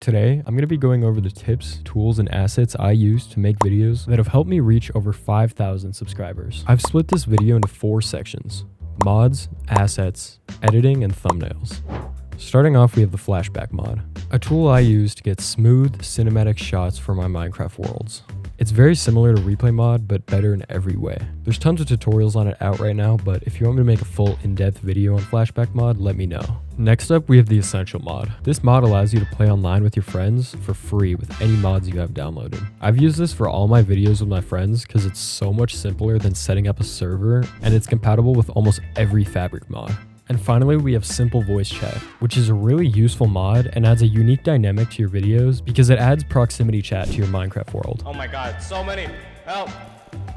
Today, I'm going to be going over the tips, tools, and assets I use to make videos that have helped me reach over 5,000 subscribers. I've split this video into 4 sections: mods, assets, editing, and thumbnails. Starting off, we have the flashback mod, a tool I use to get smooth cinematic shots for my Minecraft worlds. It's very similar to replay mod, but better in every way. There's tons of tutorials on it out right now, but if you want me to make a full in-depth video on flashback mod, let me know. Next up, we have the essential mod. This mod allows you to play online with your friends for free with any mods you have downloaded. I've used this for all my videos with my friends because it's so much simpler than setting up a server, and it's compatible with almost every fabric mod. And finally, we have simple voice chat, which is a really useful mod and adds a unique dynamic to your videos because it adds proximity chat to your Minecraft world. Oh my god, so many! Help!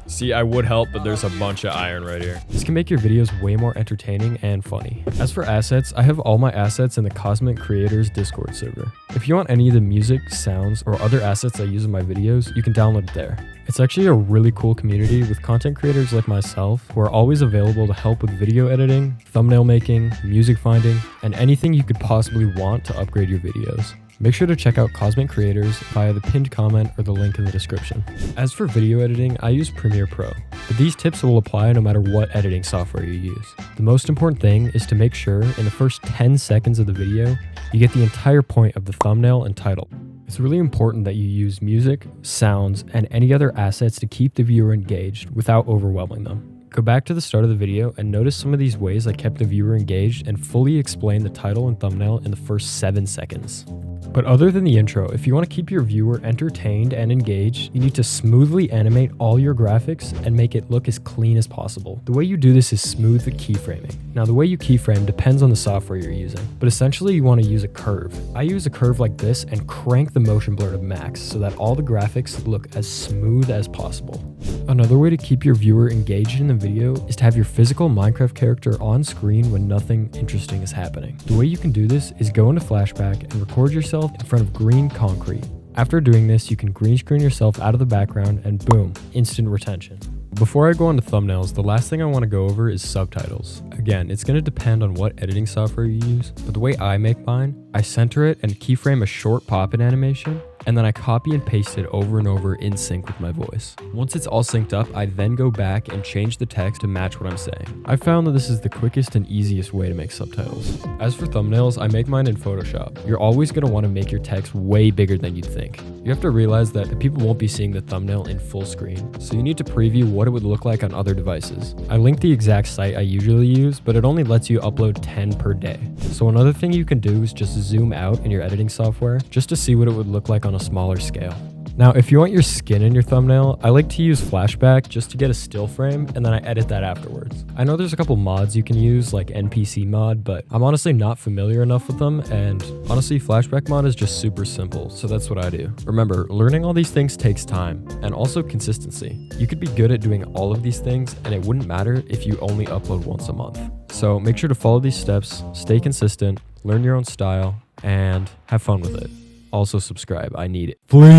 See, I would help, but there's a bunch of iron right here. This can make your videos way more entertaining and funny. As for assets, I have all my assets in the Cosmic Creators Discord server. If you want any of the music, sounds, or other assets I use in my videos, you can download it there. It's actually a really cool community with content creators like myself who are always available to help with video editing, thumbnail making, music finding, and anything you could possibly want to upgrade your videos. Make sure to check out Cosmic Creators via the pinned comment or the link in the description. As for video editing, I use Premiere Pro, but these tips will apply no matter what editing software you use. The most important thing is to make sure in the first 10 seconds of the video, you get the entire point of the thumbnail and title. It's really important that you use music, sounds, and any other assets to keep the viewer engaged without overwhelming them. Go back to the start of the video and notice some of these ways I kept the viewer engaged and fully explain the title and thumbnail in the first 7 seconds. But other than the intro, if you want to keep your viewer entertained and engaged, you need to smoothly animate all your graphics and make it look as clean as possible. The way you do this is smooth keyframing. Now, the way you keyframe depends on the software you're using, but essentially you want to use a curve. I use a curve like this and crank the motion blur to max so that all the graphics look as smooth as possible. Another way to keep your viewer engaged in the video is to have your physical Minecraft character on screen when nothing interesting is happening. The way you can do this is go into flashback and record yourself in front of green concrete. After doing this, you can green screen yourself out of the background and boom, instant retention. Before I go on to thumbnails, the last thing I want to go over is subtitles. Again, it's going to depend on what editing software you use, but the way I make mine, I center it and keyframe a short pop-in animation, and then I copy and paste it over and over in sync with my voice. Once it's all synced up, I then go back and change the text to match what I'm saying. I found that this is the quickest and easiest way to make subtitles. As for thumbnails, I make mine in Photoshop. You're always going to want to make your text way bigger than you'd think. You have to realize that people won't be seeing the thumbnail in full screen, so you need to preview what it would look like on other devices. I linked the exact site I usually use, but it only lets you upload 10 per day. So another thing you can do is just zoom out in your editing software just to see what it would look like on a smaller scale. Now, if you want your skin in your thumbnail, I like to use flashback just to get a still frame and then I edit that afterwards. I know there's a couple mods you can use like NPC mod, but I'm honestly not familiar enough with them, and honestly flashback mod is just super simple, so that's what I do. Remember, learning all these things takes time and also consistency. You could be good at doing all of these things and it wouldn't matter if you only upload once a month. So make sure to follow these steps, stay consistent, learn your own style, and have fun with it. Also subscribe, I need it. Please.